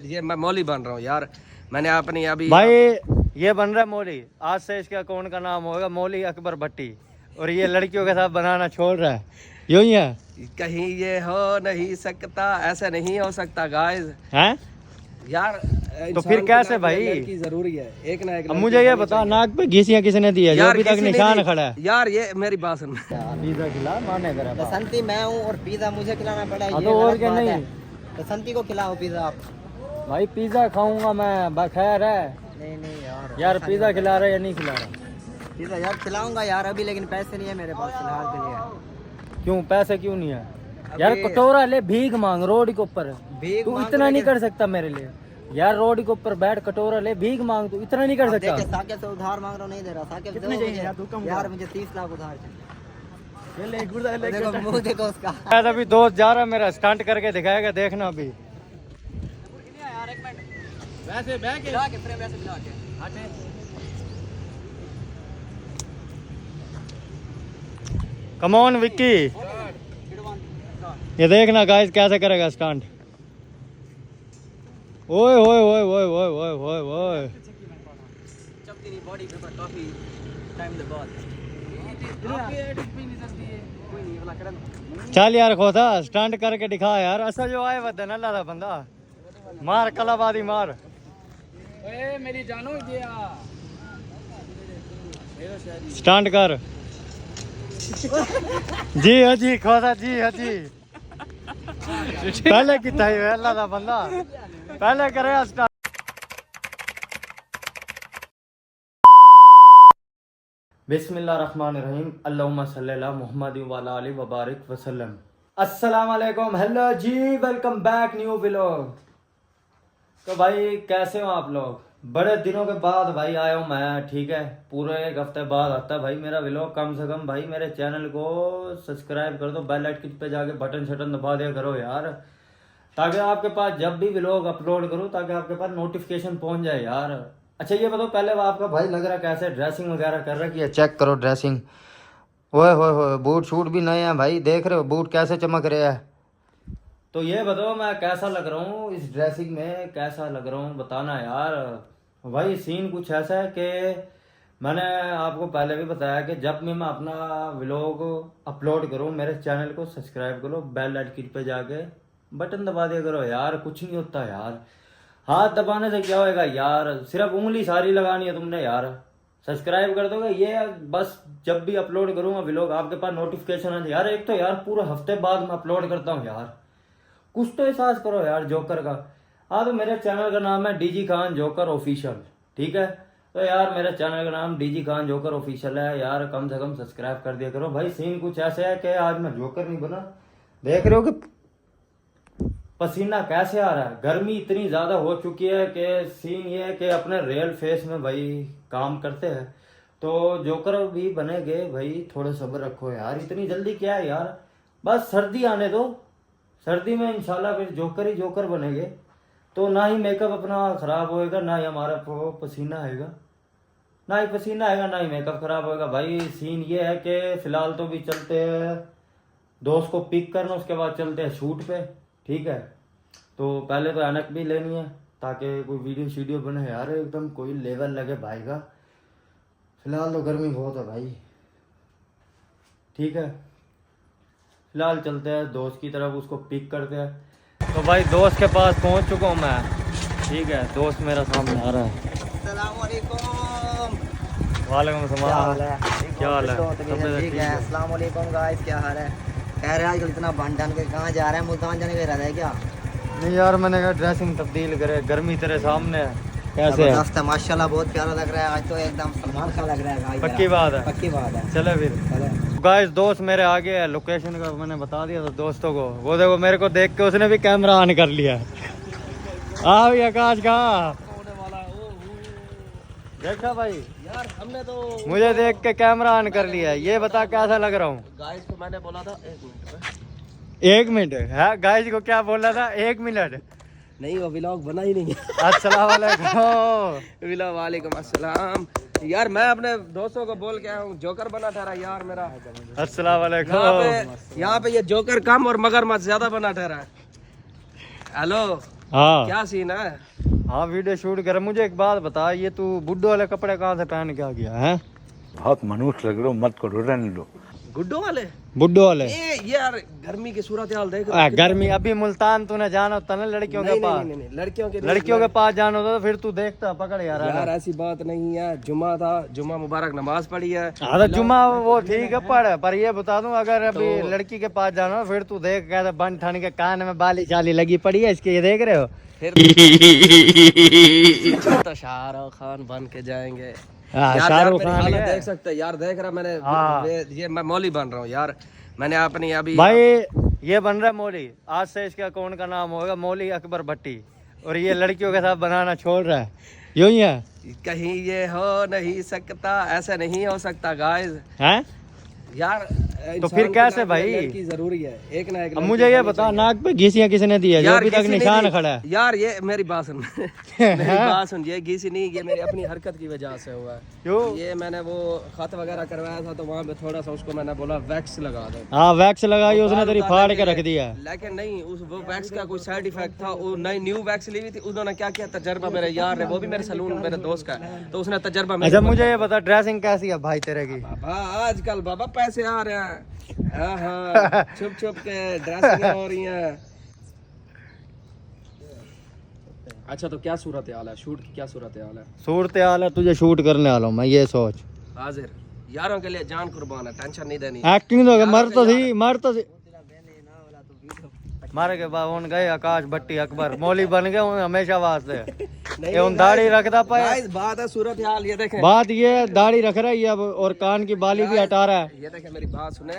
ये मैं मौली बन रहा हूँ यार। मैंने अपनी अभी भाई ये बन रहा है मौली। आज से इसके अकाउंट का नाम होगा मौली अकबर भट्टी। और ये लड़कियों के साथ बनाना छोड़ रहा है, यूं ही है। कहीं ये हो नहीं सकता, ऐसा नहीं हो सकता गाइस हैं यार। तो फिर कैसे भाई? लड़की जरूरी है, एक ना एक। अब मुझे ये बता, नाक पे घिसियां किसने दी है जो अभी तक निशान खड़ा है? यार ये मेरी बात सुन। पिज्जा खिला माने करा बसंती मैं हूँ और पिज्जा मुझे खिलाना पड़ा है। तो और क्या नहीं, बसंती को खिलाओ पिज्जा आप। भाई पिज्जा खाऊंगा मैं, बखैर है। नहीं यार पिज्जा खिला रहा है या नहीं खिला रहा? पिज्जा यार खिलाऊंगा यार अभी, लेकिन पैसे नहीं है मेरे पास फिलहाल के लिए। क्यों पैसे क्यों नहीं है? यार कटोरा ले, भीख मांग रोड के ऊपर। तू इतना नहीं कर सकता मेरे लिए यार? रोड के ऊपर बैठ कटोरा ले, भीख मांग, तू इतना नहीं कर सकता? साकिब से उधार मांग रहा हूँ, नहीं दे रहा। साकिब कितने चाहिए यार? मुझे 30 लाख उधार चाहिए। देखो मुंह देखो उसका। अभी दोस्त जा रहा है मेरा, स्टंट करके दिखाएगा, देखना अभी। वैसे बैठ के फ्रेम वैसे मिला के कम ऑन विक्की, ये देखना गाइस कैसे करेगा स्टंट। ओए ओए ओए ओए ओए ओए ओए ओए, चपती नहीं बॉडी पे पर काफी टाइम दे बाद आपकी एडिट भी नहीं चलती है। कोई नहीं वाला करन। चल यार खोता स्टंट करके दिखा यार। असल जो आए वदन अल्लाह दा बंदा मार कलाबादी मार। ओए मेरी जानो दिया स्टंट कर। जी हजी खोता जी हजी। पहले कितना ही अल्लाह दा बंदा पहले करे स्टंट। बिस्मिल्लाहिर्रहमानिर्रहीम, अल्लाहुम्मा सल्ली अला मुहम्मद व अला आलि व बारिक वसल्लम। अस्सलाम वालेकुम, हेलो जी, वेलकम बैक न्यू व्लॉग। तो भाई कैसे हो आप लोग? बड़े दिनों के बाद भाई आया हूँ मैं, ठीक है। पूरे एक हफ्ते बाद आता है भाई मेरा व्लॉग। कम से कम भाई मेरे चैनल को सब्सक्राइब कर दो, बेल आइकन पे जाके बटन शटन दबा दिया करो यार, ताकि आपके पास जब भी व्लॉग अपलोड करूँ ताकि आपके पास नोटिफिकेशन पहुंच जाए यार। अच्छा ये बताओ, पहले आपका भाई लग रहा कैसे ड्रेसिंग वगैरह कर रखी है? चेक करो ड्रेसिंग। ओए होए, बूट शूट भी नए हैं भाई, देख रहे हो बूट कैसे चमक रहे हैं। तो ये बताओ मैं कैसा लग रहा हूँ इस ड्रेसिंग में, कैसा लग रहा हूँ बताना यार। भाई सीन कुछ ऐसा है कि मैंने आपको पहले भी बताया कि जब भी मैं अपना व्लॉग अपलोड करूँ मेरे चैनल को सब्सक्राइब करो, बेल आइकन पे जाके बटन दबा दिया करो यार। कुछ नहीं होता यार, हाथ दबाने से क्या होएगा यार, सिर्फ उंगली सारी लगानी है तुमने यार। सब्सक्राइब कर दोगे ये बस, जब भी अपलोड करूँगा व्लॉग आपके पास नोटिफिकेशन आ जाए यार। एक तो यार पूरे हफ्ते बाद मैं अपलोड करता हूँ यार, कुछ तो एहसास करो यार जोकर का। हाँ तो मेरे चैनल का नाम है डीजी खान जोकर ऑफिशियल, ठीक है। तो यार मेरे चैनल का नाम डीजी खान जोकर ऑफिशियल है यार, कम से कम सब्सक्राइब कर दिया करो भाई। सीन कुछ ऐसे है कि आज मैं जोकर नहीं बना, देख रहे हो कि पसीना कैसे आ रहा है। गर्मी इतनी ज्यादा हो चुकी है कि सीन ये है कि अपने रियल फेस में भाई काम करते हैं तो जोकर भी बनेगे भाई। थोड़ा सब्र रखो यार, इतनी जल्दी क्या है यार, बस सर्दी आने दो, सर्दी में इंशाल्लाह फिर जोकर ही जोकर बनेंगे। तो ना ही मेकअप अपना खराब होएगा, ना ही हमारा पसीना आएगा, ना ही पसीना आएगा, ना ही मेकअप खराब होएगा भाई। सीन ये है कि फिलहाल तो भी चलते हैं दोस्त को पिक करना, उसके बाद चलते हैं शूट पे, ठीक है। तो पहले तो ऐनक भी लेनी है ताकि कोई वीडियो शीडियो बने यार, एकदम कोई लेवल लगे भाई का। फिलहाल तो गर्मी बहुत है भाई, ठीक है। फिलहाल चलते हैं दोस्त की तरफ, उसको पिक करते हैं। तो भाई दोस्त के पास पहुंच चुका हूँ मैं, ठीक है। दोस्त मेरा सामने आ रहा है। अस्सलाम वालेकुम। वालेकुम सलाम, क्या हाल है? ठीक है। अस्सलाम वालेकुम गाइस, क्या हाल है? कह रहे आजकल इतना बन ढन के कहाँ जा रहा है? मुल्तान जाने का इरादा है क्या? नहीं यार मैंने कहा ड्रेसिंग तब्दील करे, गर्मी तेरे सामने है। कैसे है? माशाल्लाह बहुत प्यारा लग रहा है आज तो, एकदम सलमान का लग रहा है भाई। पक्की बात है, पक्की बात है। चले फिर। गाइस दोस्त मेरे आगे है, लोकेशन का मैंने बता दिया था दोस्तों को। वो देखो मेरे को देख के उसने भी कैमरा ऑन कर लिया। आ भी आकाश कहाँ देखा भाई यार हमने तो मुझे देख के कैमरा ऑन कर लिया। ये बता कैसा लग रहा हूँ? गाइस को मैंने बोला था 1 मिनट है। गाइस को क्या बोला था? 1 मिनट नहीं, वो व्लॉग बना ही नहीं। अस्सलाम वालेकुम। व्लॉग वालेकुम अस्सलाम। यार मैं अपने दोस्तों को बोल के आया हूँ जोकर बना ठहरा यार मेरा। अस्सलाम वालेकुम। यहाँ पे ये जोकर कम और मगरमच्छ ज्यादा बना ठहरा है। हेलो हाँ क्या सीन है? हाँ वीडियो शूट कर। मुझे एक बात बता, ये तू बुड्ढो वाले कपड़े कहाँ से पहन के आ गया है? बहुत मनुष्य लग रहे हो, मत करो, रहने दो। गुड्डो वाले? बुड्ढो वाले ये यार गर्मी की सूरत हाल देख। गर्मी अभी मुल्तान तूने जाना होता ना लड़कियों के पास। नहीं, लड़कियों के पास जाना होता तो फिर तू देखता पकड़ यार। यार ऐसी बात नहीं है, जुम्मा था, जुम्मा मुबारक नमाज पढ़ी है। हाँ तो जुम्मा वो ठीक है पढ़, पर ये बता दूं अगर अभी लड़की के पास जाना हो फिर तू देख कहता बन ठन के कान में बाली चाली लगी पड़ी है इसके, ये देख रहे हो? फिर तो शाहरुख खान बन के जाएंगे। शाहरुख खान देख सकते हैं यार, देख रहा मैंने। ये मैं मौली बन रहा हूँ यार, मैंने अपनी अभी भाई ये बन रहा है मौली। आज से इसका कौन का नाम होगा? मौली अकबर भट्टी। और ये लड़कियों के साथ बनाना छोड़ रहा है, यूं ही है? कहीं ये हो नहीं सकता, ऐसा नहीं हो सकता गाइस हैं यार। तो फिर कैसे भाई? लड़की जरूरी है एक ना एक। अब मुझे ये बता नाक पे घिसियां किसने दी है जो अभी तक निशान खड़ा है? यार ये मेरी बात सुन मेरी बात सुन, ये घिसी नहीं, ये मेरी अपनी हरकत की वजह से हुआ है। क्यों? ये मैंने वो खत वगैरह करवाया था तो वहाँ पे थोड़ा सा उसको मैंने बोला वैक्स लगा दो। हाँ वैक्स लगाई, उसने तेरी फाड़ के रख दिया। लेकिन नहीं, उस वो वैक्स का कोई साइड इफेक्ट था। वो नई न्यू वैक्स ली हुई थी, उन्होंने क्या किया, तजर्बा मेरे यार है वो भी मेरे सलून मेरे दोस्त का है, तो उसने तजर्बा। अच्छा मुझे ये बता ड्रेसिंग कैसी है भाई तेरे की? बाबा आजकल बाबा पैसे आ रहे हैं, हाँ छुप छुप के ड्रेसिंग हो रही हैं। अच्छा तो क्या सूरत हाल है, शूट की क्या सूरत हाल है? सूरत हाल है तुझे शूट करने वाला हूँ मैं, ये सोच। हाजिर यारों के लिए जान कुर्बान है, टेंशन नहीं देनी। एक्टिंग तो मर तो थी मारे के बाद उन गए आकाश भट्टी अकबर मौली बन गए उन हमेशा वास्ते। ये उन दाढ़ी रखता पाए। बात है सूरत हाल, ये देखें बात ये दाढ़ी रख रहा है ये अब, और कान की बाली भी हटा रहा है। ये देखें मेरी बात सुने,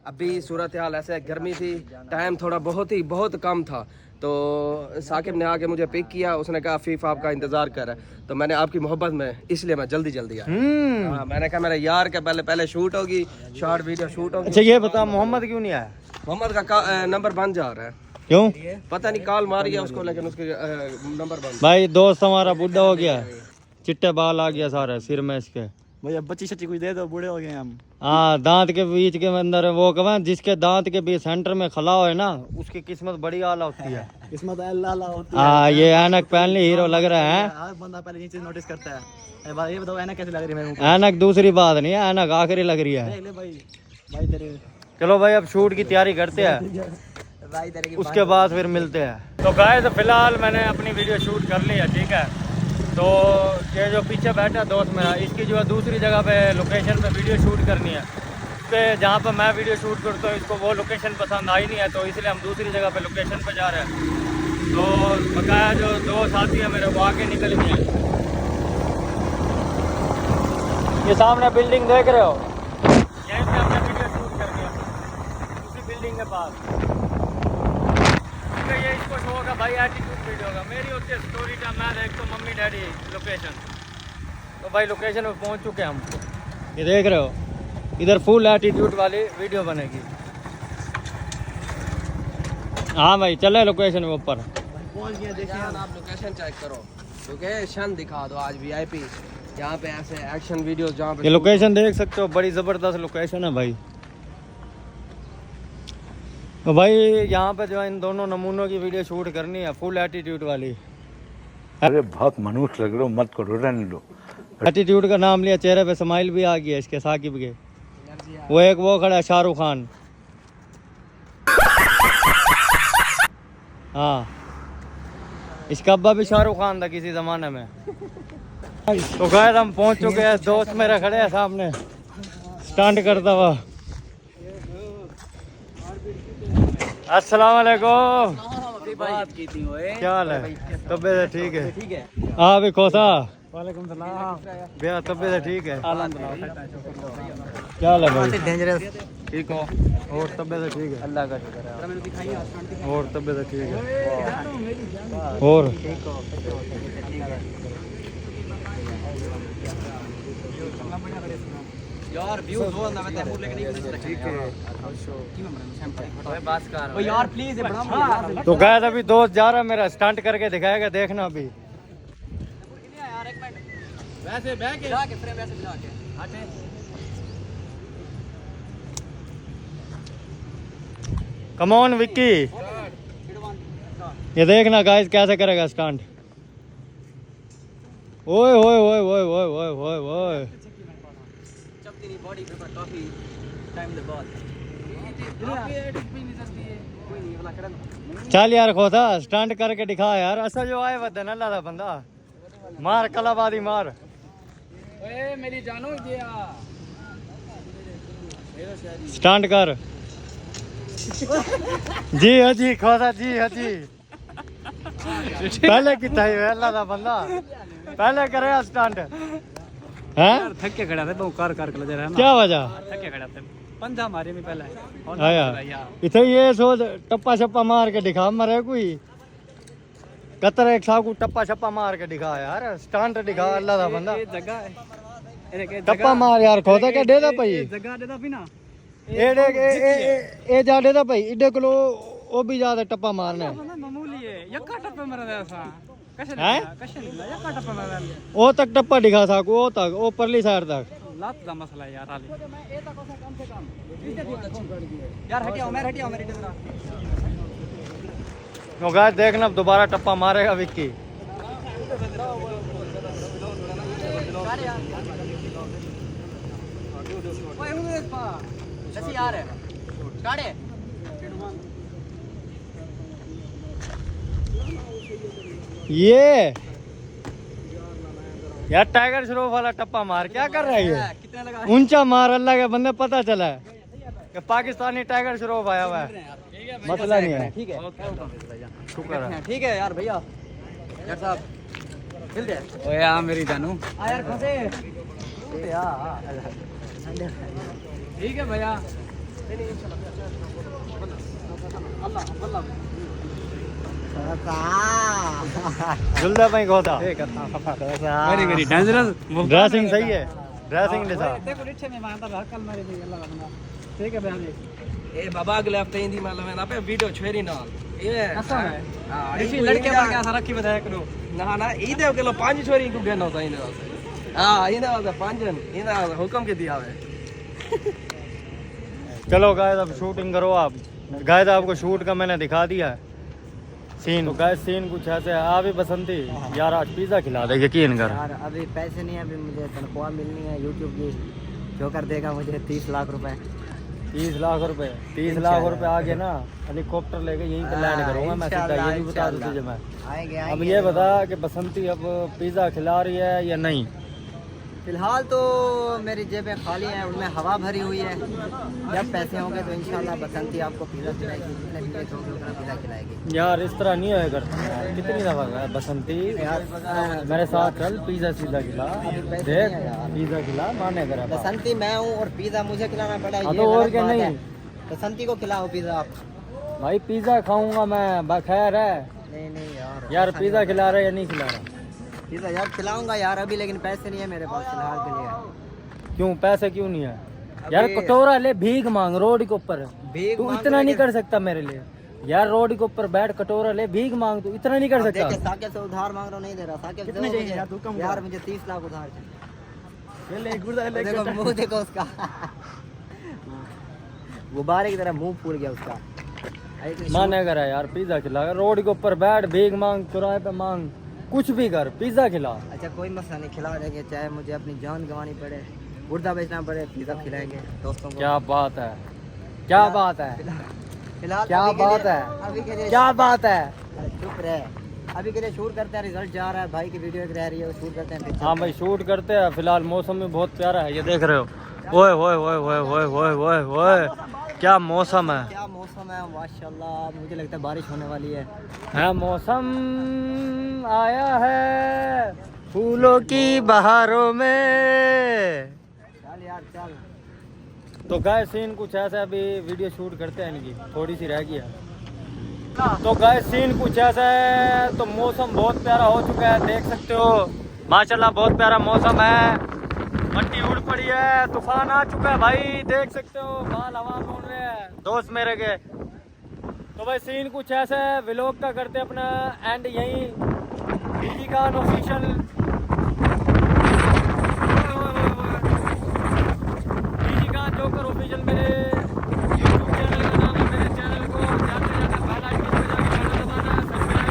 अभी सूरत हाल ऐसे गर्मी थी, टाइम थोड़ा बहुत कम था, तो साकिब ने आके मुझे पिक किया, उसने कहा फीफ आपका इंतजार कर रहा है, तो मैंने आपकी मोहब्बत में इसलिए मैं जल्दी आया। हाँ, मैंने कहा मेरे यार के पहले शूट होगी, शॉर्ट वीडियो शूट होगी। अच्छा ये बता मोहम्मद क्यों नहीं आया? मोहम्मद का नंबर बंद जा रहा है। क्यों? पता नहीं, कॉल मारी है उसको लेकिन उसके नंबर बंद। भाई दोस्त हमारा बुढ़ा हो गया, चिट्टे बाल आ गया सारे सिर में इसके। भैया बच्ची सच्ची कुछ दे दो, बूढ़े हो गए हम। हाँ दांत के बीच के अंदर वो कहा जिसके दांत के बीच सेंटर में खला हो है ना उसकी किस्मत बड़ी आला होती है। किस्मत अल्लाह होती है। हाँ ये ऐनक पहन ली हीरो लग रहा है। हर बंदा पहले ये चीज नोटिस करता है। ये बताओ ऐनक कैसे लग रही है मेरे मुंह ऐनक दूसरी बात नहीं है, ऐनक आखिरी लग रही है। पे? ले भाई तेरे चलो भाई अब शूट की तैयारी करते हैं, भाई तेरे उसके बाद फिर मिलते हैं। तो गाइस फिलहाल मैंने अपनी वीडियो शूट कर ली है, ठीक है। तो ये जो पीछे बैठा दोस्त मेरा, इसकी जो है दूसरी जगह पे लोकेशन पे वीडियो शूट करनी है, पे जहाँ पर मैं वीडियो शूट करता हूँ इसको वो लोकेशन पसंद आई नहीं है, तो इसलिए हम दूसरी जगह पे लोकेशन पे जा रहे हैं। तो बकाया जो दो साथी हैं मेरे वो आगे निकल गए हैं। ये सामने बिल्डिंग देख रहे हो, यहीं पे हमने वीडियो शूट करनी है, उसी बिल्डिंग के पास। ये इसको शो होगा भाई एटीट्यूड वीडियो होगा, मेरी होती है स्टोरी टाइम, मैं देखता हूँ मम्मी डैडी लोकेशन। तो भाई लोकेशन पे पहुँच चुके हैं हम, ये देख रहे हो, इधर फुल एटीट्यूड वाली वीडियो बनेगी। हाँ भाई चले लोकेशन के ऊपर पहुंच गया। देखिए आप लोकेशन चेक करो, लोकेशन दिखा दो आज VIP, यहाँ पे ऐसे एक्शन वीडियो जहाँ पे ये लोकेशन देख सकते हो, बड़ी ज़बरदस्त लोकेशन है भाई। तो भाई यहाँ पे जो इन दोनों नमूनों की वीडियो शूट करनी है फुल एटीट्यूड वाली। अरे बहुत मनुष्य लग रहे हो, मत करो, रहने दो। एटीट्यूड का नाम लिया, चेहरे पे स्माइल भी आ गई है इसके साकिब के। वो एक वो खड़ा है शाहरुख खान। हाँ इसका अब्बा भी शाहरुख खान था किसी जमाने में। तो गाइस हम पहुंच चुके हैं, दोस्त मेरे खड़े हैं सामने स्टंट करता हुआ। अस्सलाम वालेकुम। बात की थी ओए। क्या हाल है? तबीयत ठीक है? ठीक है। हाँ भी खोसा वालेकुम सलाम। भैया तबीयत ठीक है? अल्हम्दुलिल्लाह। क्या हाल है भाई? डेंजरस। ठीक हो? और तबीयत ठीक है? अल्लाह का शुक्र है। मैंने दिखाई और तबीयत ठीक है? और यार व्यू दो ना मैं तैमूर लेके नहीं ठीक है। ओए बात कर ओ यार प्लीज ये बड़ा मुझे। तो गाइस अभी दोस्त जा रहा है मेरा, स्टंट करके दिखाएगा, देखना अभी। यार एक मिनट वैसे बैठ के मिला के फ्रेम वैसे मिला के हटे। Come on Vicky. ये देखना गाइस कैसे करेगा स्टंट। ओए ओए ओए ओए ओए ओए ओए ओए चलती नहीं बॉडी पे पर काफी टाइम के बाद आपकी एडिट भी नहीं चलती है कोई नहीं वाला करन चल यार खोता स्टंट करके दिखा यार। असल जो आए वदन अल्लाह दा बंदा मार कलाबादी मार। ओए मेरी जानो ये स्टंट कर जी हाजी खोता जी हाजी पहले कितना ही अल्लाह दा बंदा पहले करे स्टंट हैं थक के खड़ा थे बहु कार कार के रहा क्या वजह थक के खड़ा थे पंजा मारे में पहले आया इथे ये सोच टप्पा छप्पा मार के दिखा मरे कोई कतर एक साहब को टप्पा छप्पा मार के दिखा यार स्टंट दिखा अल्लाह दा बंदा ये जगह टप्पा मार यार खोता के दे दा भाई जगह देदा भी ना ए जा दे दा भाई इडे किलो ओ भी ज्यादा टप्पा मारना है मामूली है यक्का टप्पे मर रहा था हैं कशे नहीं यक्का टप्पे मर रहा ओ तक टप्पा दिखा साकू ओ तक ओ परली साइड तक लात का मसला है यार आले ए तक कम से कम यार हटियो मेरे जरा नो गाइस देखना अब दोबारा टप्पा मारेगा विक्की ओए हूं देख पा जैसे यार है काड़े ये यार टाइगर श्रॉफ वाला टप्पा मार क्या कर रहा है ये कितने लगा ऊंचा मार अल्लाह के बंदे पता चला है कि पाकिस्तानी टाइगर श्रॉफ आया हुआ है मसला नहीं है ठीक है शुक्र है ठीक है यार भैया यार साहब मिल दे ओए आ मेरी जानू आ यार फंसे यार ठीक है भैया जुल्दा भाई कोता वेरी वेरी डेंजरस ड्रेसिंग सही है ड्रेसिंग ले सा देखो रिक्शे में मानता हकल मारे दी अल्लाह बंदा ठीक है भैया ए बाबा अगले हफ्ते इंदी मतलब है ना पे वीडियो छेरी नाल ये कसम है हां इसी लड़के पर क्या रखी बताया करो ना ना ईदे किलो 5 छोरी को गनो था इने वास्ते हां इने वास्ते 5 जन इने हुक्म के दिया है चलो गाइस अब शूटिंग करो आप गाइस आपको शूट का मैंने दिखा दिया है सीन तो गाइस सीन कुछ ऐसे है आ भी बसंती यार आज पिज्जा खिला दे यकीन कर यार अभी पैसे नहीं है अभी मुझे तनख्वाह मिलनी है यूट्यूब की जो कर देगा मुझे 30 लाख रुपए 30 लाख रुपए 30 लाख रुपए आगे ना हेलीकॉप्टर लेके यहीं पे लैंड करूंगा मैं सीधा ये भी बता दूं तुझे मैं आएंगे अब आएंगे ये बता कि बसंती अब पिज्जा खिला रही है या नहीं फिलहाल तो मेरी जेबें खाली हैं उनमें हवा भरी हुई है जब पैसे होंगे तो इंशाल्लाह बसंती आपको पिज़्ज़ा खिलाएगी जितने भी पैसे होंगे उतना पिज़्ज़ा खिलाएगी यार इस तरह नहीं होएगा करता कितनी दफा गया बसंती मेरे साथ चल पिज्जा सीधा खिला देख पिज्जा खिला माने करा बसंती मैं हूँ और पिज़्ज़ा मुझे खिलाना पड़ा हाँ ये तो और गलत क्या बात नहीं है। बसंती को खिलाओ पिज़्ज़ा आप भाई पिज्जा खाऊंगा मैं बखैर है नहीं यार यार पिज्जा खिला रहा है या नहीं खिला रहा पिज़्ज़ा यार खिलाऊंगा यार अभी लेकिन पैसे नहीं है मेरे पास फिलहाल के लिए क्यों पैसे क्यों नहीं है यार कटोरा ले भीख मांग रोड के ऊपर भीख तू मांग इतना नहीं लेकिन- कर सकता मेरे लिए यार रोड के ऊपर बैठ कटोरा ले भीख मांग तू इतना नहीं कर सकता देखिए साकिब से उधार मांग रहा हूँ नहीं दे रहा साकिब कितने दो चाहिए मुझे। यार, तू कम यार कर। मुझे 30 लाख उधार चाहिए ले गुर्दा ले देखो मुंह देखो उसका गुब्बारे की तरह मुंह फूल गया उसका माने करा यार पिज्जा खिला रोड के ऊपर बैठ भीख मांग चौराहे पे मांग कुछ भी कर पिज्जा खिला अच्छा कोई मसला नहीं खिला देंगे चाहे मुझे अपनी जान गंवानी पड़े गुर्दा बेचना पड़े पिज़्ज़ा खिलाएंगे दोस्तों को क्या बात है क्या बात है फिलहाल क्या अभी के बात लिए- है? अभी के लिए क्या बात है अरे चुप रहे अभी के लिए शूट करते हैं रिजल्ट जा रहा है भाई की वीडियो एक रह रही है वो शूट करते हैं फिर हाँ भाई शूट करते हैं फिलहाल मौसम भी बहुत प्यारा है ये देख रहे हो ओए ओए ओए ओए ओए ओए ओए ओए क्या मौसम है क्या मौसम है माशाल्लाह मुझे लगता है बारिश होने वाली है मौसम आया है फूलों की बहारों में चल यार चल तो गाय सीन कुछ ऐसा अभी वीडियो शूट करते हैं इनकी थोड़ी सी रह गई है तो गाय सीन कुछ ऐसा है तो मौसम बहुत प्यारा हो चुका है देख सकते हो माशाल्लाह बहुत प्यारा मौसम है मट्टी उड़ पड़ी है तूफान आ चुका है भाई देख सकते हो बाल हवा में उड़ रहे हैं दोस्त मेरे के तो भाई सीन कुछ ऐसा है व्लॉग का करते अपना एंड यहीं DG Khan official DG Khan joker official मेरे यूट्यूब चैनल का नाम है मेरे चैनल को ज़्यादा से ज़्यादा बेल आइकन पे जाकर घंटा दबाना सब्सक्राइब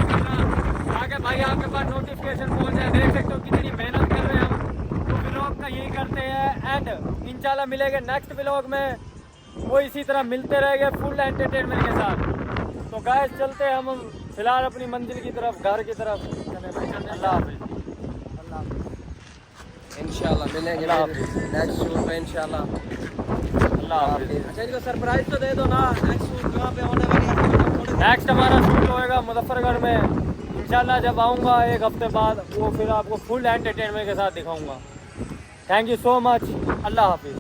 नोटिफिकेशन पहुंचे। देख सकते हो कितनी मेहनत कर रहे हैं हम। तो व्लॉग का यही करते हैं एंड इंशाल्लाह मिलेंगे नेक्स्ट व्लॉग में। वो इसी तरह मिलते रहेंगे फुल एंटरटेनमेंट के साथ। तो गाइस चलते हैं हम फिलहाल अपनी मंजिल की तरफ, घर की तरफ। अल्लाह हाफिज़। इंशाल्लाह मिलेंगे नेक्स्ट शूट में इंशाल्लाह। अल्लाह हाफिज़। अच्छा इनको सरप्राइज तो दे दो ना, नेक्स्ट शूट कहाँ पे होने वाली है? नेक्स्ट हमारा शूट होएगा मुजफ्फरगढ़ में इंशाल्लाह। जब आऊँगा एक हफ्ते बाद वो फिर आपको फुल एंटरटेनमेंट के साथ दिखाऊँगा। Thank you so much. अल्लाह हाफिज़।